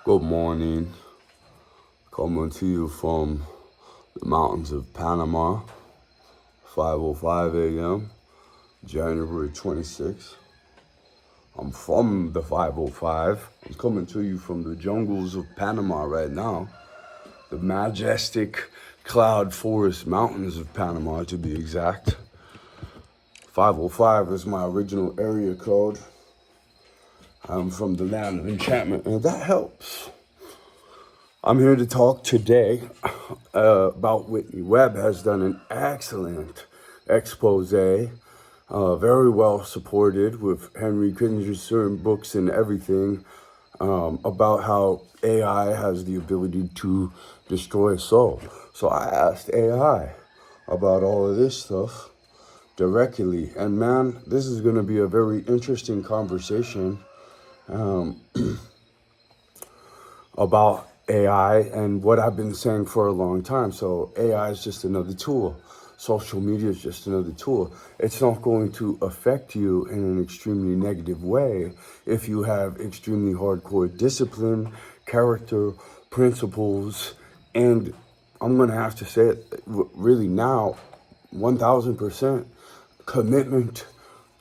Good morning, coming to you from the mountains of Panama, 5:05 a.m., January 26th. I'm from the 5:05. I'm coming to you from the jungles of Panama right now, the majestic cloud forest mountains of Panama to be exact. 5:05 is my original area code. I'm from the land of enchantment, and that helps. I'm here to talk today about Whitney Webb has done an excellent expose, very well supported with Henry Kissinger's books and everything, about how AI has the ability to destroy a soul. So I asked AI about all of this stuff directly, and man, this is going to be a very interesting conversation about AI and what I've been saying for a long time. So AI is just another tool. Social media is just another tool. It's not going to affect you in an extremely negative way if you have extremely hardcore discipline, character, principles, and I'm going to have to say it really now, 1000% commitment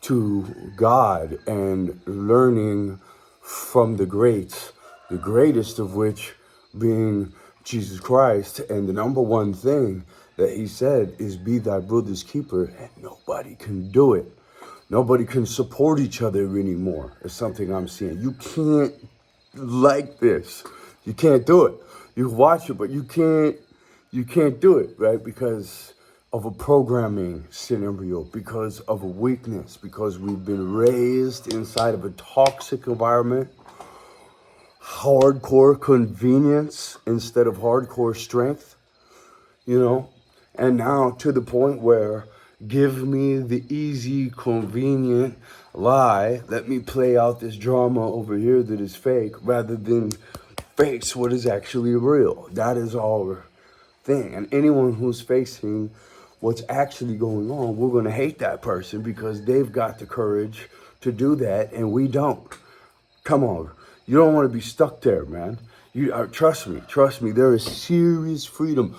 to God and learning from the greats, the greatest of which being Jesus Christ. And the number one thing that he said is be thy brother's keeper, and nobody can do it. Nobody can support each other anymore. It's something I'm seeing. You can't like this. You can't do it. You watch it, but you can't do it, right? Because of a programming scenario, because of a weakness, because we've been raised inside of a toxic environment, hardcore convenience instead of hardcore strength, and now to the point where give me the easy, convenient lie, let me play out this drama over here that is fake rather than face what is actually real. That is our thing. And anyone who's facing what's actually going on, we're going to hate that person because they've got the courage to do that and we don't. Come on. You don't want to be stuck there, man. Trust me, there is serious freedom.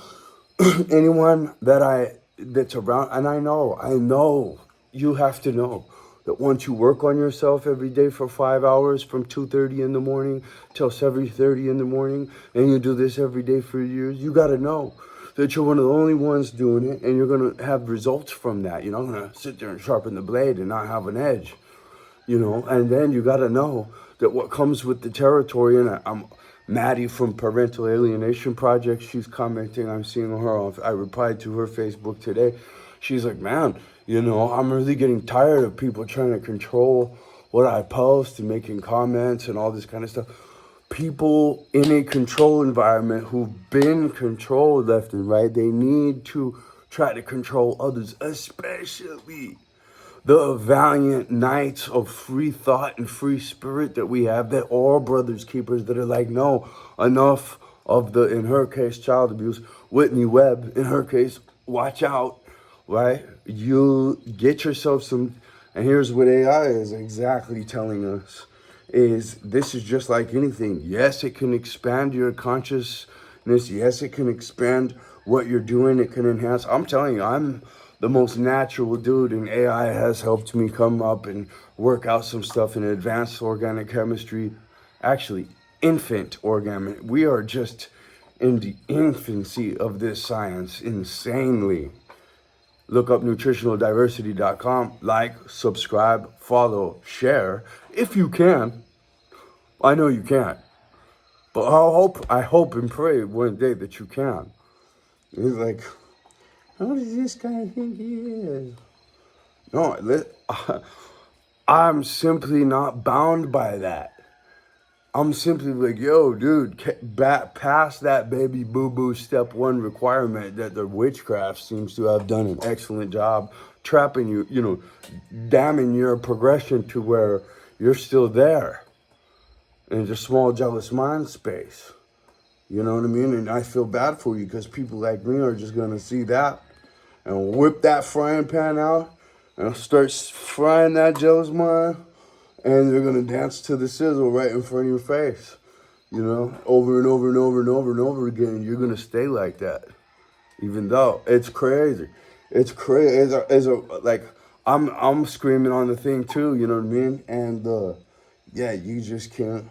Anyone that's around, and I know, you have to know that once you work on yourself every day for 5 hours from 2:30 in the morning till 7:30 in the morning, and you do this every day for years, you got to know that you're one of the only ones doing it, and you're going to have results from that. You're not going to sit there and sharpen the blade and not have an edge, and then you got to know that what comes with the territory, and I'm Maddie from Parental Alienation Project, she's commenting, I'm seeing her I replied to her Facebook today. She's like, man, I'm really getting tired of people trying to control what I post and making comments and all this kind of stuff. People in a control environment who've been controlled left and right, they need to try to control others, especially the valiant knights of free thought and free spirit that we have, that are brothers keepers, that are like, no, enough of the, in her case, child abuse. Whitney Webb, in her case, watch out, right? You get yourself some, and here's what AI is exactly telling us, is this is just like anything. Yes, it can expand your consciousness. Yes, it can expand what you're doing. It can enhance. I'm telling you, I'm the most natural dude, and AI has helped me come up and work out some stuff in advanced organic chemistry. Actually, infant organic. We are just in the infancy of this science, insanely. Look up nutritionaldiversity.com, like, subscribe, follow, share, if you can. I know you can't, but I hope and pray one day that you can. It's like, how does this guy think he is? No, I'm simply not bound by that. I'm simply like, yo, dude, past that baby boo-boo step one requirement that the witchcraft seems to have done an excellent job trapping you, damning your progression to where you're still there in just small jealous mind space. You know what I mean? And I feel bad for you because people like me are just going to see that and whip that frying pan out and start frying that jealous mind, and they're going to dance to the sizzle right in front of your face. over and over and over and over and over again. You're gonna stay like that, even though it's crazy. It's crazy. Like I'm screaming on the thing too. You know what I mean? And yeah, you just can't.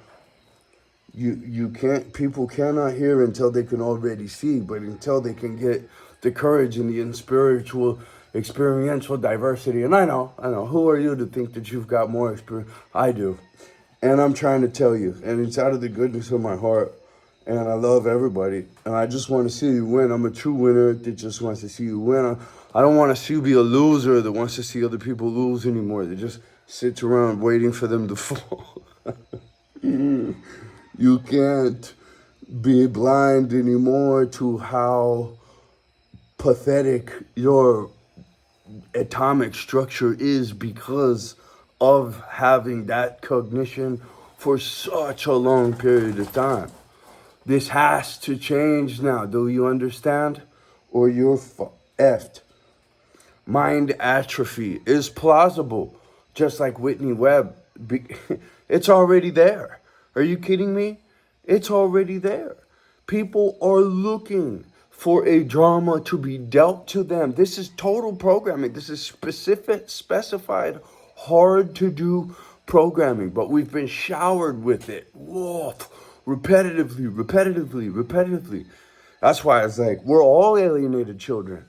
You can't. People cannot hear until they can already see. But until they can get the courage and the experiential diversity. And I know. Who are you to think that you've got more experience? I do. And I'm trying to tell you, and it's out of the goodness of my heart. And I love everybody. And I just want to see you win. I'm a true winner that just wants to see you win. I don't want to see you be a loser that wants to see other people lose anymore. That just sits around waiting for them to fall. You can't be blind anymore to how pathetic your atomic structure is because of having that cognition for such a long period of time. This has to change now. Do you understand? Or you're effed. Mind atrophy is plausible, just like Whitney Webb. It's already there. Are you kidding me? It's already there. People are looking for a drama to be dealt to them. This is total programming. This is specified, hard to do programming, but we've been showered with it. Whoa, repetitively. That's why it's like, we're all alienated children.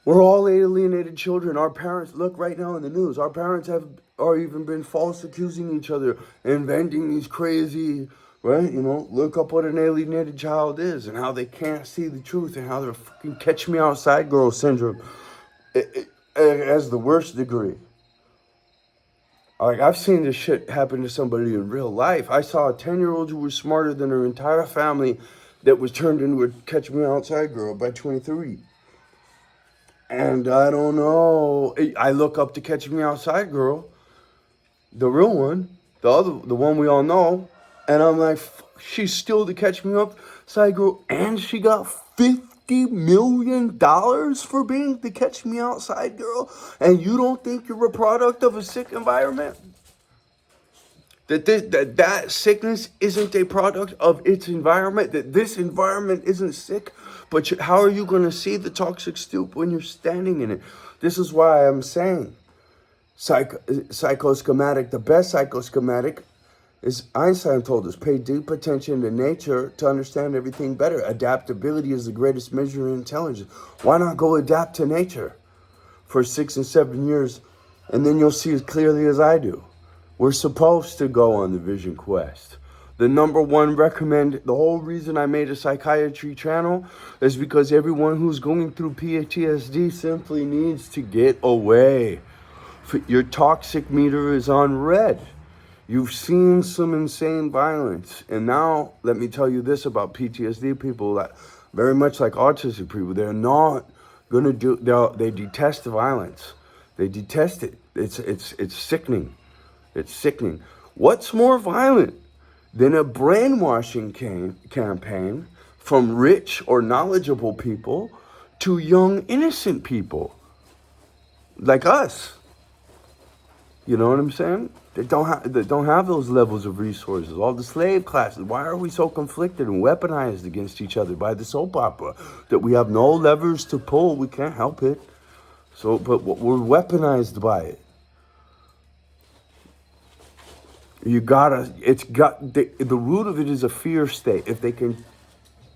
We're all alienated children. Our parents, look right now in the news, our parents are even been false accusing each other, inventing these crazy, right? Look up what an alienated child is and how they can't see the truth and how they're fucking catch me outside girl syndrome as the worst degree. Like, I've seen this shit happen to somebody in real life. I saw a 10-year-old who was smarter than her entire family that was turned into a catch me outside girl by 23. And I don't know. I look up to Catch Me Outside Girl, the real one, the one we all know, and I'm like, she's still the Catch Me Outside Girl, and she got $50 million for being the Catch Me Outside Girl, and you don't think you're a product of a sick environment? That sickness isn't a product of its environment, that this environment isn't sick, but how are you going to see the toxic stoop when you're standing in it? This is why I'm saying psychoschematic, the best psychoschematic is Einstein told us, pay deep attention to nature to understand everything better. Adaptability is the greatest measure of intelligence. Why not go adapt to nature for 6 and 7 years, and then you'll see as clearly as I do. We're supposed to go on the vision quest. The number one the whole reason I made a psychiatry channel is because everyone who's going through PTSD simply needs to get away. Your toxic meter is on red. You've seen some insane violence. And now, let me tell you this about PTSD people, that very much like autistic people, they're not going to they detest violence. They detest it. It's sickening. It's sickening. What's more violent than a brainwashing campaign from rich or knowledgeable people to young, innocent people like us? You know what I'm saying? They don't have those levels of resources. All the slave classes. Why are we so conflicted and weaponized against each other by the soap opera? That we have no levers to pull. We can't help it. But we're weaponized by it. The root of it is a fear state. If they can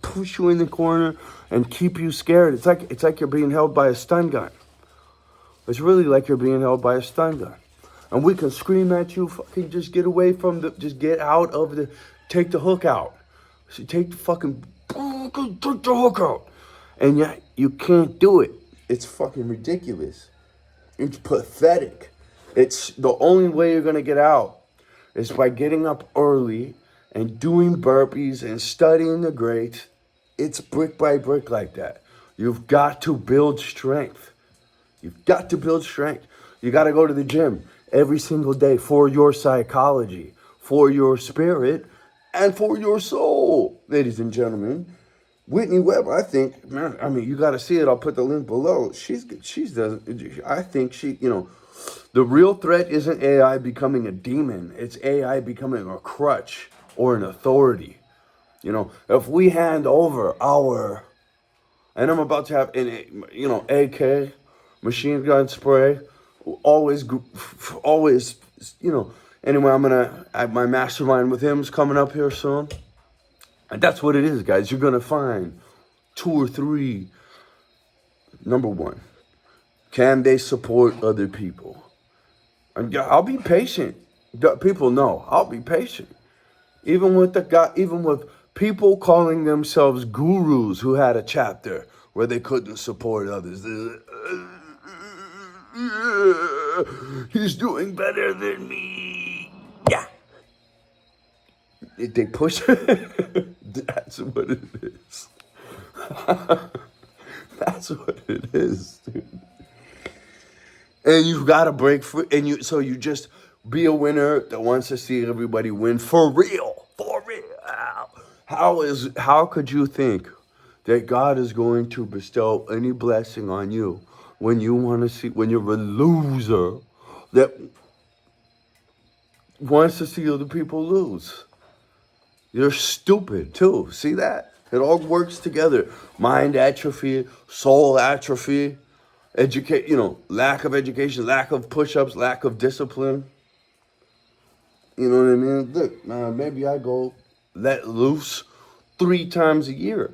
push you in the corner and keep you scared, it's like you're being held by a stun gun. It's really like you're being held by a stun gun. And we can scream at you, fucking just get away from just get out of take the hook out. So take the hook out. And yet you can't do it. It's fucking ridiculous. It's pathetic. It's the only way you're gonna get out is by getting up early and doing burpees and studying the greats. It's brick by brick like that. You've got to build strength. You've got to build strength. You got to go to the gym every single day for your psychology, for your spirit, and for your soul, ladies and gentlemen. Whitney Webb, I think, man, I mean, you got to see it. I'll put the link below. I think the real threat isn't AI becoming a demon. It's AI becoming a crutch. or an authority. You know, if we hand over our, and I'm about to have an, you know, AK, machine gun spray, always, you know. Anyway, I'm gonna have my mastermind with him's coming up here soon, and that's what it is, guys. You're gonna find 2 or 3. Number 1, can they support other people? I'll be patient. People know I'll be patient. Even with people calling themselves gurus who had a chapter where they couldn't support others. He's doing better than me. Yeah. They push. That's what it is. That's what it is, dude. And you've got to break free. And so you just be a winner that wants to see everybody win for real. For real. How could you think that God is going to bestow any blessing on you when you want to see, when you're a loser that wants to see other people lose? You're stupid too. See that? It all works together. Mind atrophy, soul atrophy, lack of education, lack of push-ups, lack of discipline. You know what I mean? Look, maybe I go let loose 3 times a year.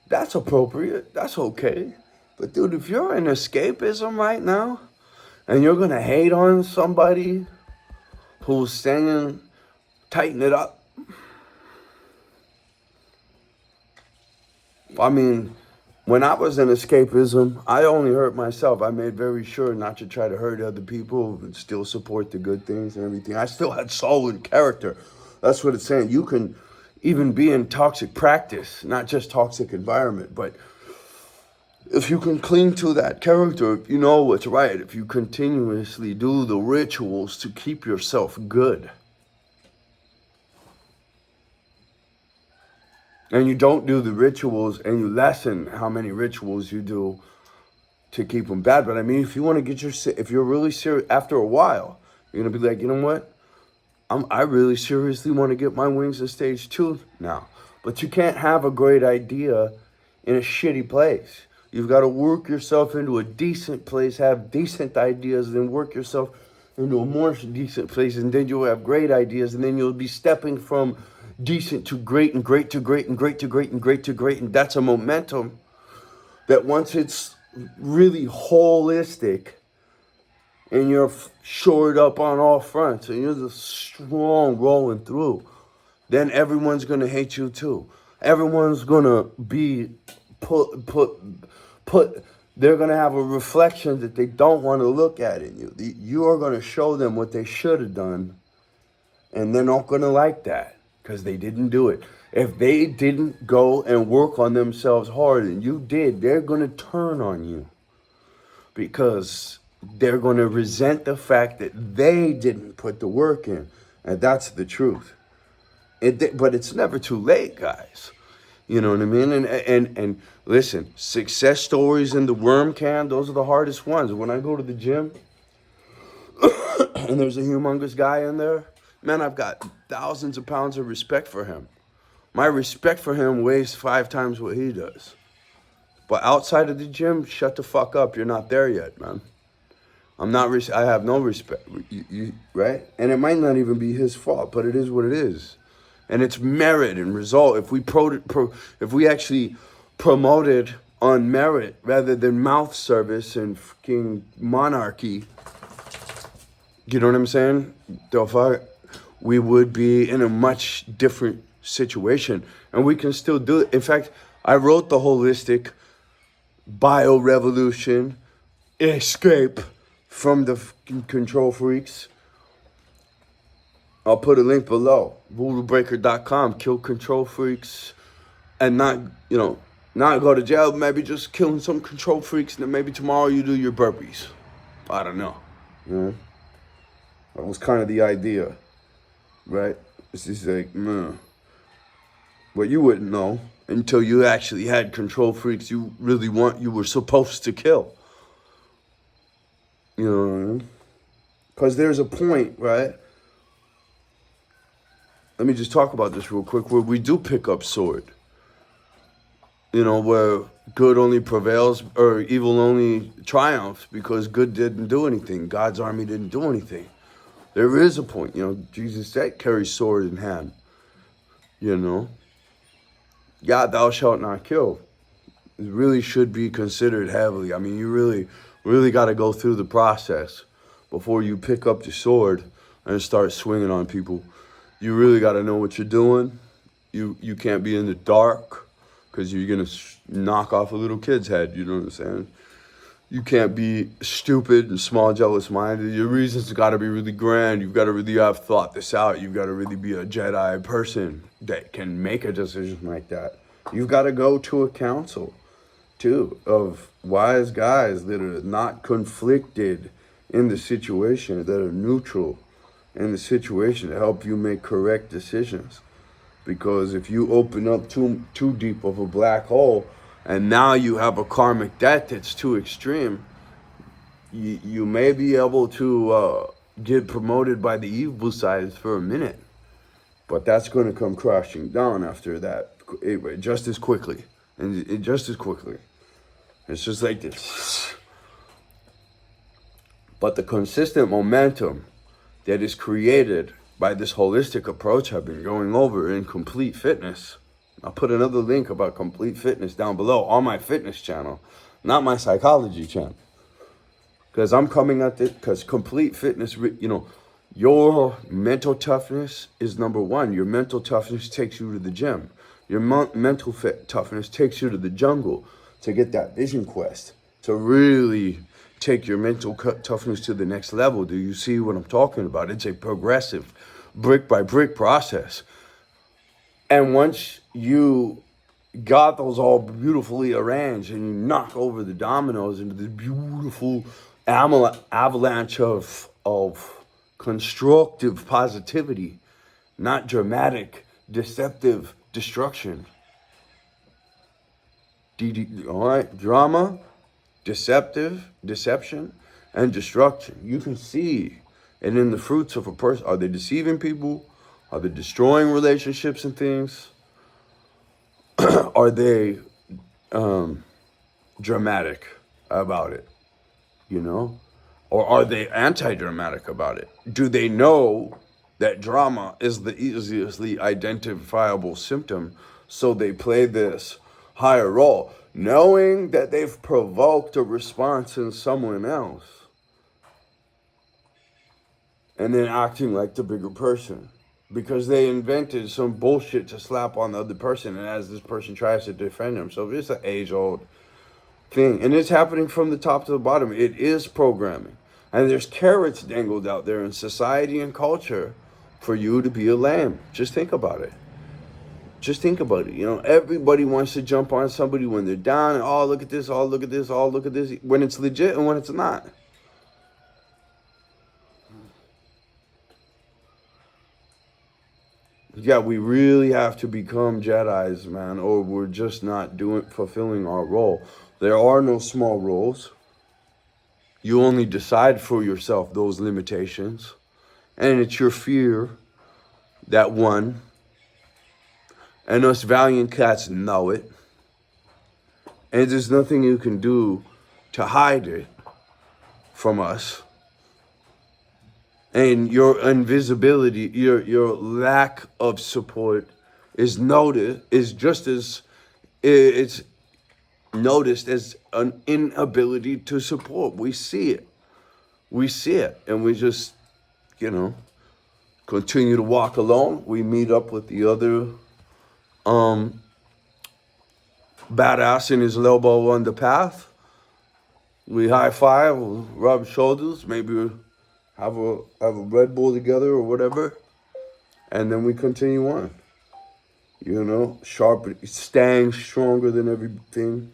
That's appropriate. That's okay. But dude, if you're in escapism right now and you're going to hate on somebody who's saying, tighten it up. I mean, when I was in escapism, I only hurt myself. I made very sure not to try to hurt other people, but still support the good things and everything. I still had soul and character. That's what it's saying. You can even be in toxic practice, not just toxic environment, but if you can cling to that character, if you know what's right, if you continuously do the rituals to keep yourself good, and you don't do the rituals and you lessen how many rituals you do to keep them bad. But I mean, if you want to if you're really serious, after a while, you're going to be like, you know what? I really seriously want to get my wings to stage 2 now. But you can't have a great idea in a shitty place. You've got to work yourself into a decent place, have decent ideas, then work yourself into a more decent place, and then you'll have great ideas, and then you'll be stepping from decent to great and great to great and great to great and great to great. And that's a momentum that once it's really holistic and you're shored up on all fronts and you're just strong rolling through, then everyone's going to hate you too. Everyone's going to be they're going to have a reflection that they don't want to look at in you. You are going to show them what they should have done, and they're not going to like that because they didn't do it. If they didn't go and work on themselves hard and you did, they're going to turn on you because they're going to resent the fact that they didn't put the work in. And that's the truth. But it's never too late, guys. You know what I mean? And listen, success stories in the worm can, those are the hardest ones. When I go to the gym and there's a humongous guy in there, man, I've got thousands of pounds of respect for him. My respect for him weighs 5 times what he does. But outside of the gym, shut the fuck up. You're not there yet, man. I have no respect, right? And it might not even be his fault, but it is what it is. And it's merit and result. If we actually promoted on merit rather than mouth service and fucking monarchy, you know what I'm saying? We would be in a much different situation. And we can still do it. In fact, I wrote the holistic bio-revolution escape from the control freaks. I'll put a link below. VoodooBreaker.com. Kill control freaks and not go to jail. Maybe just killing some control freaks, and then maybe tomorrow you do your burpees. I don't know. You know? That was kind of the idea, right? It's just like, But you wouldn't know until you actually had control freaks you were supposed to kill. You know what I mean? Because there's a point, right? let me just talk about this real quick, where we do pick up sword. You know, where good only prevails, or evil only triumphs because good didn't do anything. God's army didn't do anything. There is a point, you know, Jesus said, carry sword in hand, you know. Yeah, thou shalt not kill. It really should be considered heavily. I mean, you really got to go through the process before you pick up the sword and start swinging on people. You really got to know what you're doing. You can't be in the dark, because you're going to knock off a little kid's head, you know what I'm saying? You can't be stupid and small, jealous-minded. Your reasons got to be really grand. You've got to really have thought this out. You've got to really be a Jedi person that can make a decision like that. You've got to go to a council, too, of wise guys that are not conflicted in the situation, that are neutral in the situation to help you make correct decisions. Because if you open up too deep of a black hole, and now you have a karmic debt that's too extreme, you may be able to get promoted by the evil side for a minute, but that's going to come crashing down after that, just as quickly. And just as quickly. It's just like this. But the consistent momentum that is created by this holistic approach I've been going over in Complete Fitness. I'll put another link about Complete Fitness down below on my fitness channel, not my psychology channel. Because I'm coming at this, because Complete Fitness, you know, your mental toughness is number one. Your mental toughness takes you to the gym. Your mental toughness takes you to the jungle to get that vision quest, to really take your mental toughness to the next level. Do you see what I'm talking about? It's a progressive, brick by brick process. And once you got those all beautifully arranged and you knock over the dominoes into this beautiful avalanche of constructive positivity, not dramatic, deceptive destruction. All right, drama, deception, and destruction. You can see it in the fruits of a person. Are they deceiving people? Are they destroying relationships and things? Are they dramatic about it, you know? Or are they anti-dramatic about it? Do they know that drama is the easiestly identifiable symptom, so they play this higher role, knowing that they've provoked a response in someone else, and then acting like the bigger person because they invented some bullshit to slap on the other person, and as this person tries to defend himself, it's an age-old thing, and it's happening from the top to the bottom. It is programming, and there's carrots dangled out there in society and culture for you to be a lamb. Just think about it. Just think about it. You know, everybody wants to jump on somebody when they're down, and oh, look at this, oh, look at this, oh, look at this, when it's legit and when it's not. Yeah, we really have to become Jedis, man, or we're just not fulfilling our role. There are no small roles. You only decide for yourself those limitations. And it's your fear that won. And us valiant cats know it. And there's nothing you can do to hide it from us. And your invisibility, your lack of support is noticed, it's noticed as an inability to support. We see it. We see it. And we just, you know, continue to walk alone. We meet up with the other badass in his elbow on the path. We high five, rub shoulders, maybe have a Red Bull together or whatever, and then we continue on. You know, staying stronger than everything,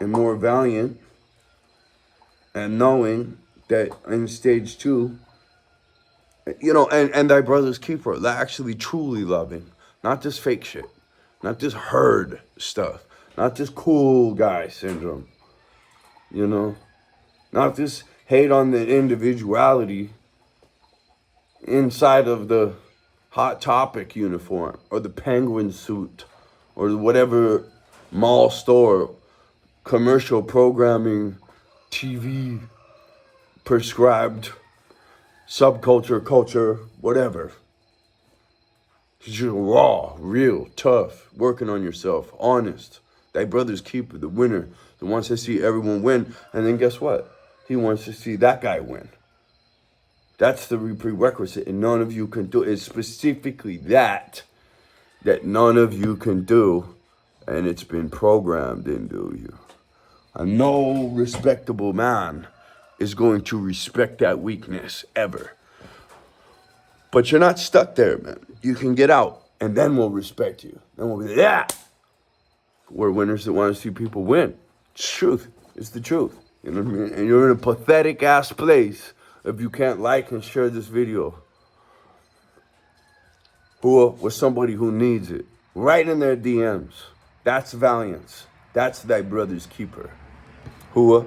and more valiant, and knowing that in stage 2, you know, and thy brother's keeper, actually truly loving, not this fake shit, not this herd stuff, not this cool guy syndrome, you know, not this hate on the individuality inside of the Hot Topic uniform, or the penguin suit, or whatever mall store, commercial programming, TV, prescribed subculture, culture, whatever. You're raw, real, tough, working on yourself, honest. Thy brother's keeper, the winner, that wants to see everyone win. And then guess what? He wants to see that guy win. That's the prerequisite, and none of you can do it. It's specifically that none of you can do, and it's been programmed into you. And no respectable man is going to respect that weakness ever. But you're not stuck there, man. You can get out, and then we'll respect you. Then we'll be like, yeah. We're winners that want to see people win. It's truth. It's the truth. You know what I mean? And you're in a pathetic ass place if you can't like and share this video. With somebody who needs it. Right in their DMs. That's valiance. That's thy brother's keeper. Hua.